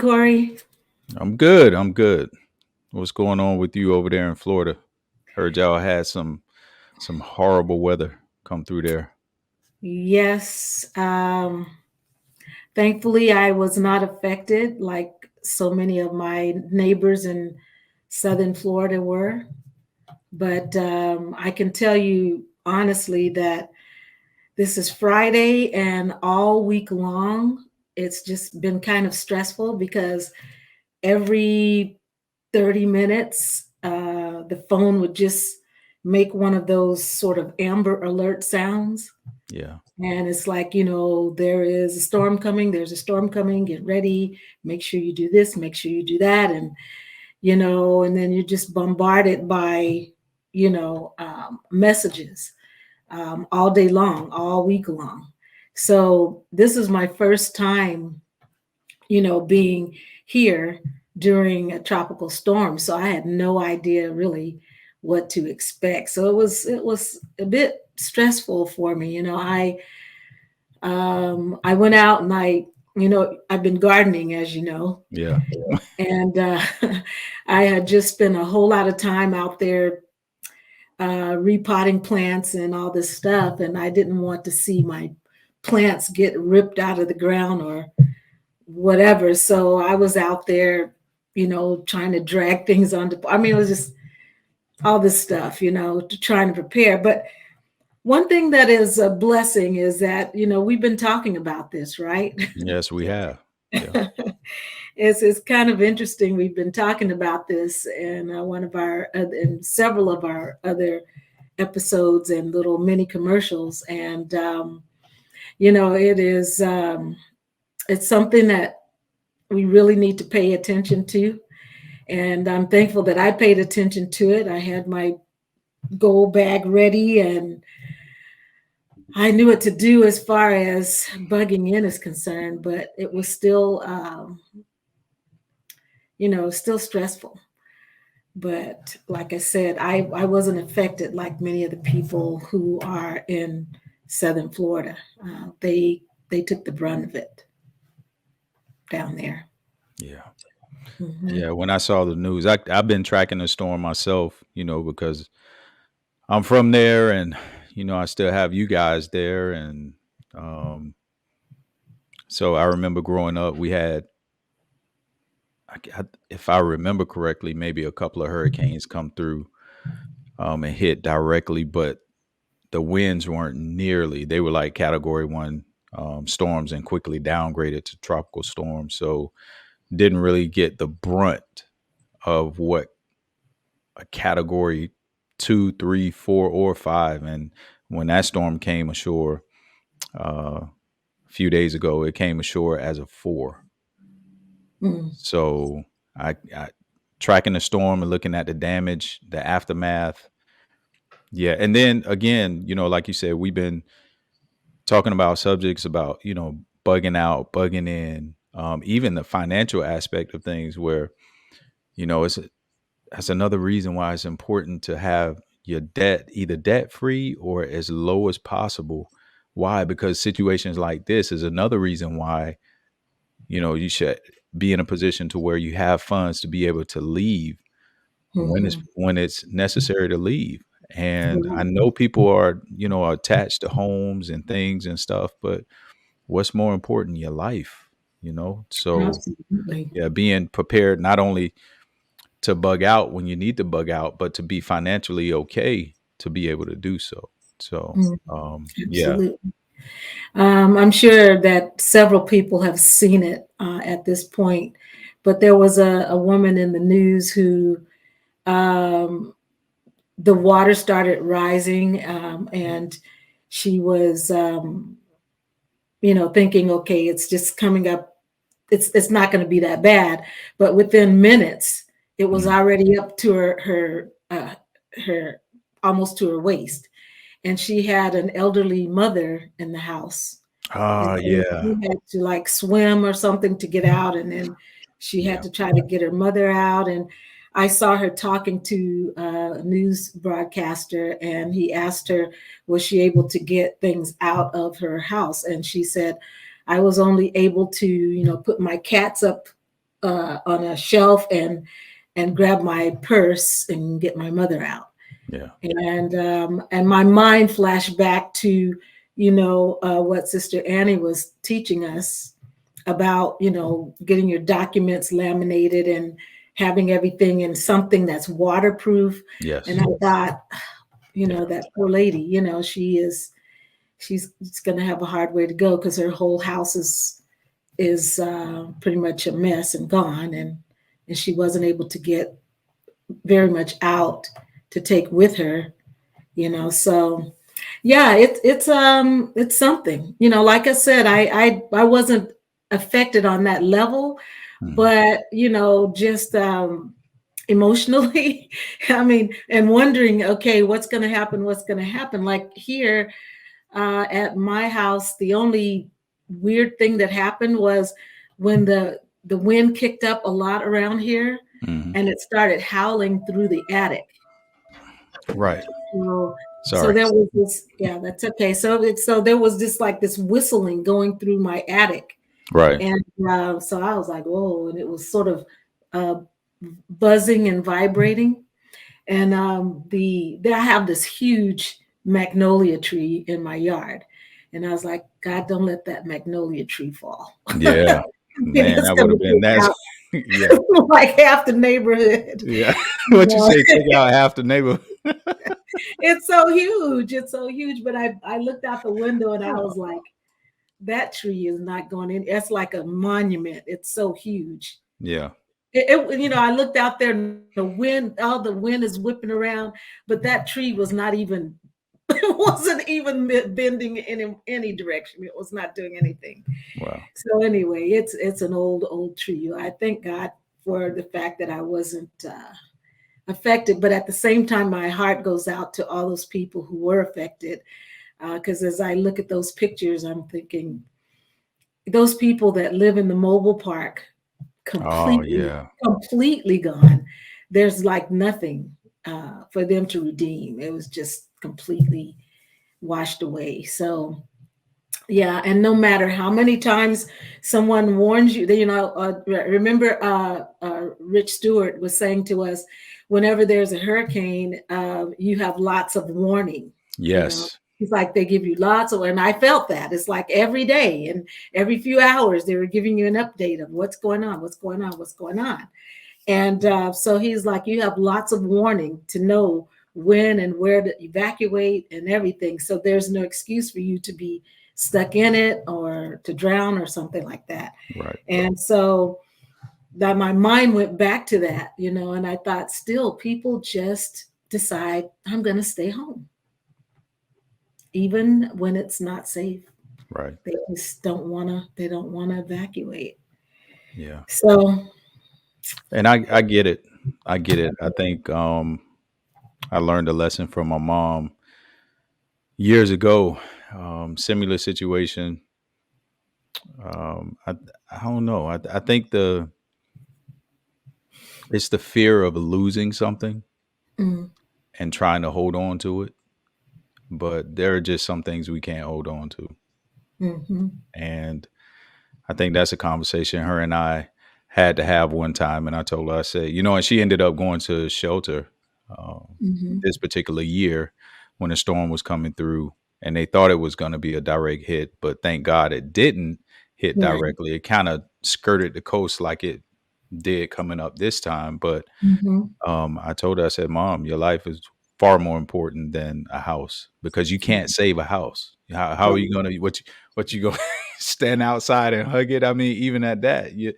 Corey? I'm good. I'm good. What's going on with you over there in Florida? Heard y'all had some horrible weather come through there. Yes. Thankfully, I was not affected like so many of my neighbors in Southern Florida were. But I can tell you honestly that this is Friday and all week long, it's just been kind of stressful because every 30 minutes, the phone would just make one of those sort of amber alert sounds. Yeah. And it's like, there is a storm coming, there's a storm coming, get ready, make sure you do this, make sure you do that. And then you're just bombarded by, messages all day long, all week long. So this is my first time, being here during a tropical storm. So I had no idea really what to expect. So it was a bit stressful for me. I went out and I've been gardening, as you know, Yeah. and I had just spent a whole lot of time out there repotting plants and all this stuff, and I didn't want to see my plants get ripped out of the ground or whatever. So I was out there, trying to drag things onto. I mean, it was just all this stuff, trying to prepare. But one thing that is a blessing is that we've been talking about this, right? Yes, we have. Yeah. It's kind of interesting. We've been talking about this in in several of our other episodes and little mini commercials, and it is it's something that we really need to pay attention to. And I'm thankful that I paid attention to it. I had my gold bag ready and I knew what to do as far as bugging in is concerned, but it was still, still stressful. But like I said, I wasn't affected like many of the people who are in Southern Florida. They took the brunt of it down there. Yeah. Hmm. Yeah. When I saw the news, I've been tracking the storm myself, because I'm from there and, I still have you guys there. And um, so I remember growing up, we had, if I remember correctly, maybe a couple of hurricanes come through and hit directly, but the winds weren't nearly. They were like Category 1 storms and quickly downgraded to tropical storms. So didn't really get the brunt of what a Category 2, 3, 4, or 5. And when that storm came ashore a few days ago, it came ashore as a 4. Mm. So I tracking the storm and looking at the damage, the aftermath. Yeah, and then again, like you said, we've been talking about subjects about bugging out, bugging in, even the financial aspect of things, where that's another reason why it's important to have your debt either debt free or as low as possible. Why? Because situations like this is another reason why you should be in a position to where you have funds to be able to leave Mhm. when it's necessary to leave. And I Right. know people are attached to homes and things and stuff, but what's more important? Your life. So Absolutely. yeah, being prepared not only to bug out when you need to bug out, but to be financially okay to be able to do so. So Mm. yeah. Absolutely. I'm sure that several people have seen it at this point, but there was a woman in the news who um, the water started rising, and she was, thinking, okay, it's just coming up. It's not going to be that bad, but within minutes, it was Mm. already up to her almost to her waist, and she had an elderly mother in the house. And so Yeah. she had to like swim or something to get out, and then she had Yeah. to try to get her mother out. And I saw her talking to a news broadcaster, and he asked her, was she able to get things out of her house? And she said, I was only able to, put my cats up on a shelf and grab my purse and get my mother out. Yeah. And my mind flashed back to, what Sister Annie was teaching us about, getting your documents laminated and having everything in something that's waterproof. Yes. And I thought, Yeah. that poor lady, she's going to have a hard way to go because her whole house is pretty much a mess and gone, and she wasn't able to get very much out to take with her. So yeah, it's something. Like I said, I wasn't affected on that level, Mhm. but just emotionally, I mean, and wondering, okay, what's going to happen? What's going to happen? Like here at my house, the only weird thing that happened was when the wind kicked up a lot around here, Mhm. and it started howling through the attic. Right. So Sorry. there was this, yeah, that's okay. So there was this like this whistling going through my attic, Right. and so I was like, whoa, and it was sort of uh, buzzing and vibrating. And I have this huge magnolia tree in my yard, and I was like, God, don't let that magnolia tree fall. Yeah. Man, It's that would gonna have been take that's out yeah. like half the neighborhood. Yeah. You What you know? say, take out half the neighborhood. It's so huge. It's so huge. But I looked out the window and I was like, that tree is not going in. It's like a monument. It's so huge. Yeah. I looked out there and all the wind is whipping around, but that tree was not even, it wasn't even bending in any direction. It was not doing anything. Wow. So anyway, it's an old tree. I thank God for the fact that I wasn't affected, but at the same time, my heart goes out to all those people who were affected. Because as I look at those pictures, I'm thinking those people that live in the mobile park Oh completely, yeah. completely gone. There's like nothing for them to redeem. It was just completely washed away. So yeah, and no matter how many times someone warns you, remember Rich Stewart was saying to us, whenever there's a hurricane, you have lots of warning. You know, Yes. it's like they give you lots of, and I felt that it's like every day and every few hours they were giving you an update of what's going on, what's going on, what's going on. And so he's like, you have lots of warning to know when and where to evacuate and everything. So there's no excuse for you to be stuck in it or to drown or something like that. Right. And so that my mind went back to that, and I thought, still, people just decide, I'm going to stay home, even when it's not safe. Right. They just don't want to, evacuate. Yeah. So, And I get it. I get it. I think I learned a lesson from my mom years ago. Similar situation. I don't know. I think it's the fear of losing something mm, and trying to hold on to it. But there are just some things we can't hold on to. mm-hmm, And I think that's a conversation her and I had to have one time. And I told her, I said, and she ended up going to shelter mm-hmm, this particular year when a storm was coming through. And they thought it was going to be a direct hit, but thank God it didn't hit right, directly. It kind of skirted the coast like it did coming up this time. But mm-hmm, I told her, I said, Mom, your life is far more important than a house because you can't save a house. How are right. you gonna what you go stand outside and hug it? I mean, even at that, you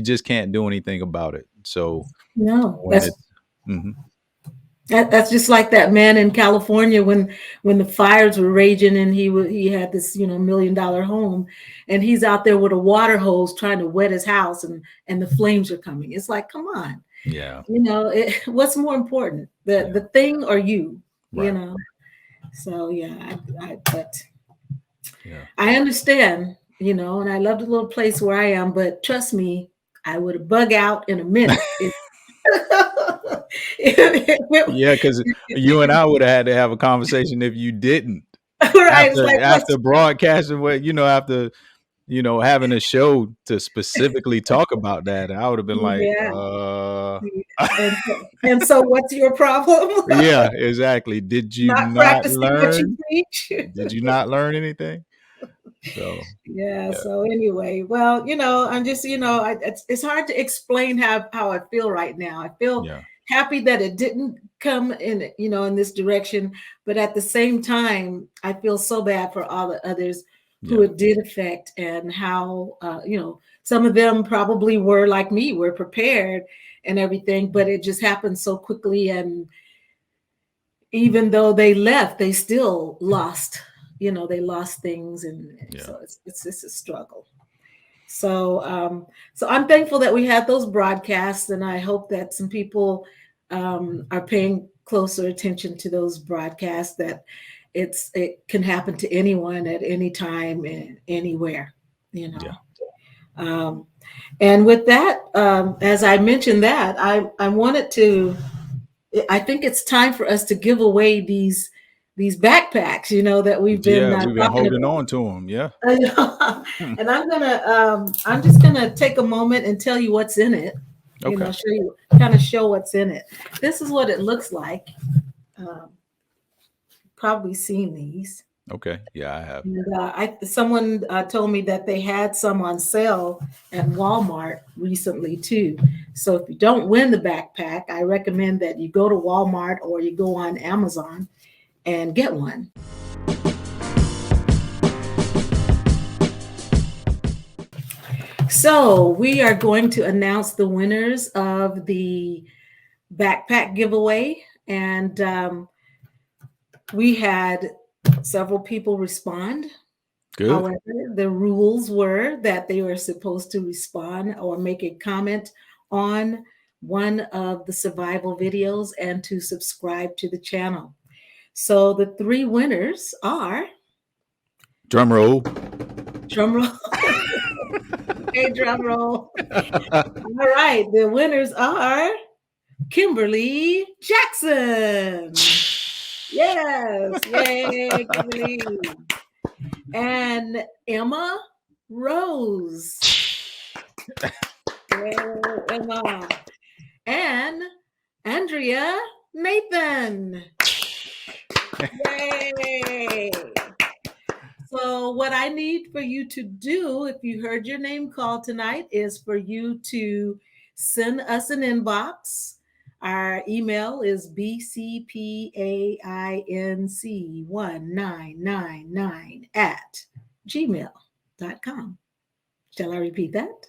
just can't do anything about it. So No, when it's mhm. that's just like that man in California when the fires were raging and he had this $1 million home, and he's out there with a water hose trying to wet his house, and the flames are coming. It's like, come on, Yeah, what's more important, the yeah, the thing or you? You right, know. So yeah, but yeah, I understand, and I love the little place where I am, but trust me, I would bug out in a minute. yeah. Because you and I would have had to have a conversation if you didn't Right. It's like, what's after broadcasting what after having a show to specifically talk about that, I would have been like, Yeah. And so what's your problem? yeah, exactly. Did you Not not practicing what you learn? preach? Did you not learn anything? So, Yeah. yeah, So anyway, well, I'm just, it's hard to explain how I feel right now. I feel yeah, happy that it didn't come in, in this direction, but at the same time, I feel so bad for all the others who yeah, it did affect, and how, some of them probably were like me, were prepared and everything, but it just happened so quickly. And even though they left, they still lost, they lost things. And yeah. so it's just a struggle. So I'm thankful that we had those broadcasts, and I hope that some people are paying closer attention to those broadcasts, that it can happen to anyone at any time and anywhere, you know. Yeah. Um, and with that, as I mentioned that, I wanted to, I think it's time for us to give away these backpacks, that we've been Yeah, we've been talking holding about. on to them. Yeah. Hmm. And I'm just gonna take a moment and tell you what's in it. Okay. Show what's in it. This is what it looks like. Um, Probably seen these. Okay. Yeah, I have. And someone told me that they had some on sale at Walmart recently too. So if you don't win the backpack, I recommend that you go to Walmart or you go on Amazon and get one. So we are going to announce the winners of the backpack giveaway. And we had several people respond. Good. However, the rules were that they were supposed to respond or make a comment on one of the survival videos and to subscribe to the channel. So the three winners are, Drum roll. drum roll. Okay, drum roll. All right, the winners are Kimberly Jackson. Yes, yay, Kimberly. And Emma Rose. Yay, Emma. And Andrea Nathan. Yay. So what I need for you to do, if you heard your name called tonight, is for you to send us an inbox. Our email is bcpainc1999 at gmail.com. Shall I repeat that?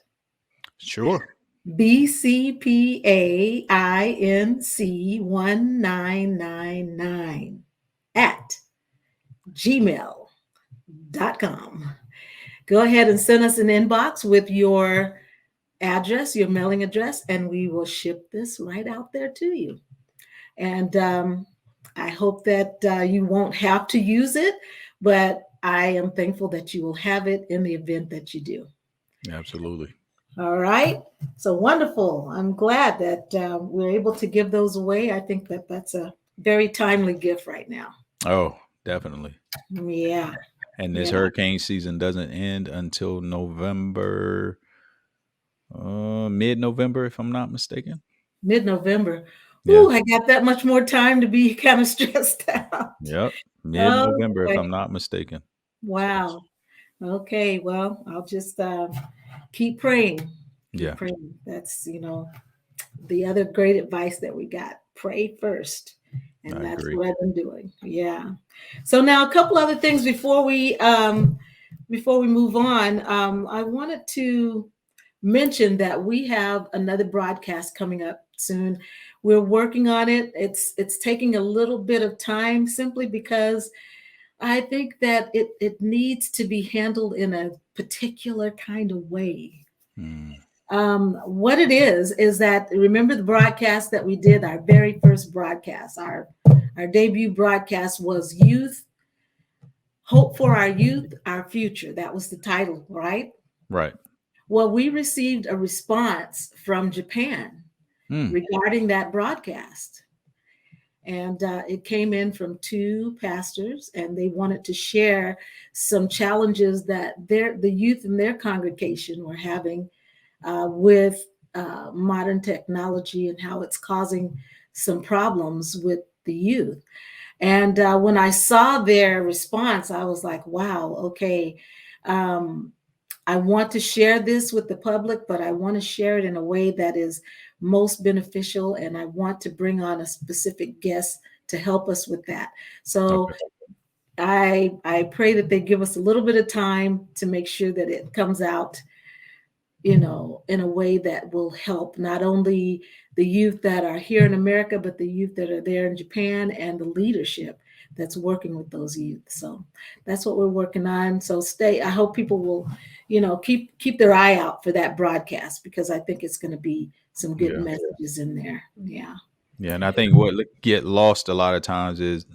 Sure. bcpainc1999 at gmail.com. Go ahead and send us an inbox with your address, your mailing address, and we will ship this right out there to you. And I hope that you won't have to use it, but I am thankful that you will have it in the event that you do. Absolutely. All right. So wonderful. I'm glad that we're able to give those away. I think that that's a very timely gift right now. Oh, definitely. Yeah. And this hurricane season doesn't end until November, mid-November, if I'm not mistaken. Mid-November. Yeah. Ooh, I got that much more time to be kind of stressed out. Yep. Mid-November, if Okay. I'm not mistaken. Wow. Okay. Well, I'll just keep praying. Yeah. Praying. That's, the other great advice that we got. Pray first. And I that's agree. what I've been doing. Yeah. So now a couple other things before we move on. I wanted to mention that we have another broadcast coming up soon. We're working on it. It's taking a little bit of time simply because I think that it needs to be handled in a particular kind of way. What it is that, remember the broadcast that we did, our very first broadcast, our debut broadcast was Youth, Hope for Our Youth, Our Future. That was the title, right? Right. Well, we received a response from Japan regarding that broadcast. And it came in from two pastors, and they wanted to share some challenges that the youth in their congregation were having with modern technology and how it's causing some problems with the youth. And when I saw their response, I was like, wow, okay. Um, I want to share this with the public, but I want to share it in a way that is most beneficial. And I want to bring on a specific guest to help us with that. So Okay. I pray that they give us a little bit of time to make sure that it comes out, in a way that will help not only the youth that are here in America, but the youth that are there in Japan and the leadership that's working with those youth. So that's what we're working on. So I hope people will, keep their eye out for that broadcast, because I think it's going to be some good Yeah. messages in there. Yeah. Yeah. And I think what get lost a lot of times is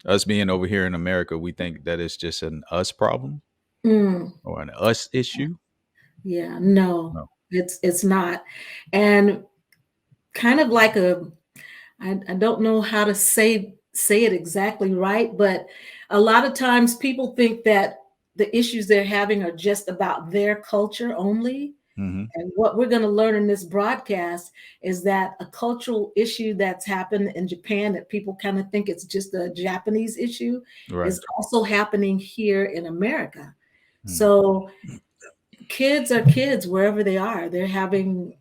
us being over here in America, we think that it's just an us problem Mm, or an us issue. yeah. No, No. it's not. And kind of like I don't know how to say it exactly right, but a lot of times people think that the issues they're having are just about their culture only. Hmm. And what we're going to learn in this broadcast is that a cultural issue that's happened in Japan that people kind of think it's just a Japanese issue Right. is also happening here in America. Mm. So kids are kids wherever they are. They're having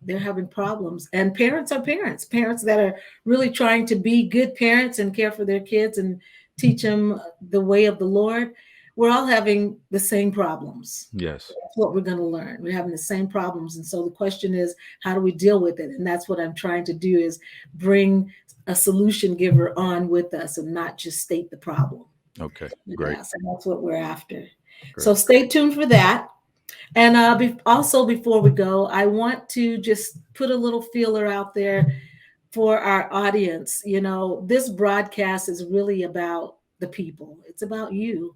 problems, and parents are parents that are really trying to be good parents and care for their kids and teach them the way of the Lord. We're all having the same problems. Yes. That's what we're going to learn. We're having the same problems, and so the question is, how do we deal with it? And that's what I'm trying to do, is bring a solution giver on with us and not just state the problem. Okay. Great. Yeah, so that's what we're after. So Great. stay tuned for that. And also, before we go, I want to just put a little feeler out there for our audience. This broadcast is really about the people, it's about you.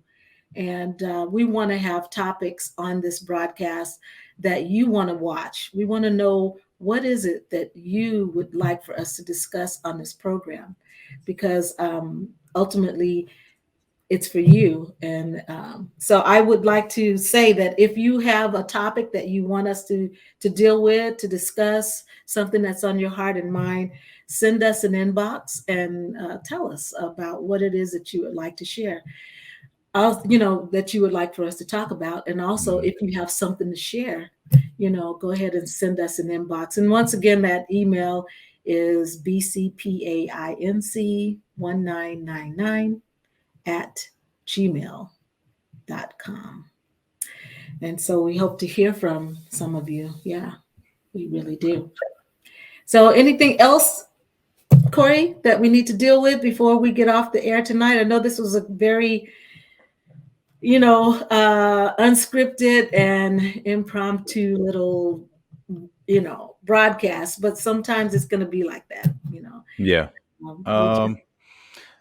And we want to have topics on this broadcast that you want to watch. We want to know, what is it that you would like for us to discuss on this program? Because ultimately, it's for you. And so I would like to say that if you have a topic that you want us to deal with, to discuss, something that's on your heart and mind, send us an inbox and tell us about what it is that you would like to share. That you would like for us to talk about. And also, Mhm. if you have something to share, go ahead and send us an inbox. And once again, that email is bcpainc1999 at gmail.com. And so we hope to hear from some of you. Yeah, we really do. So anything else, Corey, that we need to deal with before we get off the air tonight? I know this was a very, unscripted and impromptu little, broadcast, but sometimes it's going to be like that. Yeah. We just,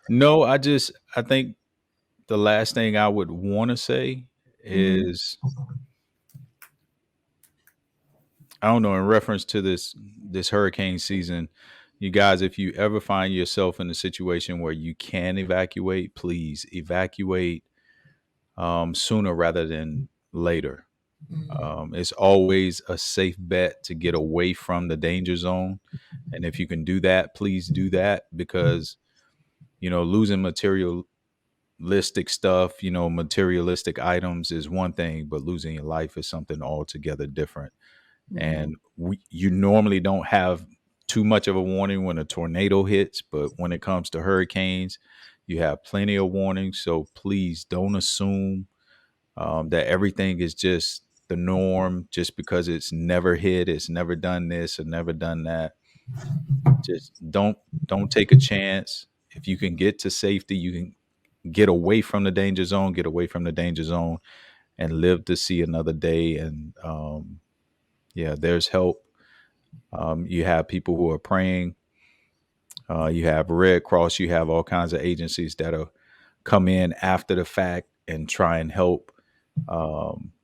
No, I think the last thing I would want to say mhm, is, I don't know, in reference to this hurricane season, you guys, if you ever find yourself in a situation where you can evacuate, please evacuate sooner rather than later. mhm, It's always a safe bet to get away from the danger zone. And if you can do that, please do that, because, losing materialistic stuff, materialistic items is one thing, but losing your life is something altogether different. mhm, And you normally don't have too much of a warning when a tornado hits, but when it comes to hurricanes, you have plenty of warnings. So please don't assume that everything is just the norm just because it's never hit, it's never done this or never done that. Just don't take a chance. If you can get to safety, you can get away from the danger zone, get away from the danger zone, and live to see another day. And yeah, there's help. You have people who are praying. You have Red Cross. You have all kinds of agencies that'll come in after the fact and try and help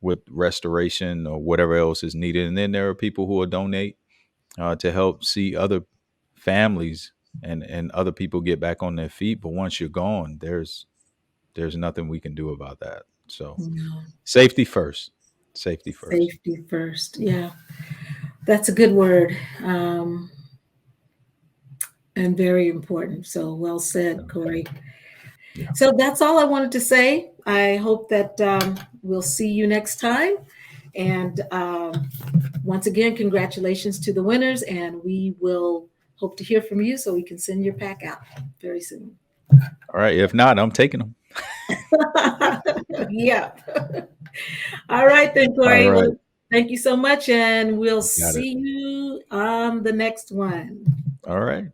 with restoration or whatever else is needed. And then there are people who will donate to help see other families and other people get back on their feet. But once you're gone, there's nothing we can do about that. So No. safety first. Safety first. Safety first. Yeah, that's a good word. And very important. So well said, Corey. Yeah. So that's all I wanted to say. I hope that we'll see you next time. And once again, congratulations to the winners. And we will hope to hear from you so we can send your pack out very soon. All right. If not, I'm taking them. Yeah. All right, then, Corey. All right. Well, thank you so much. And we'll Got it. see you on the next one. All right.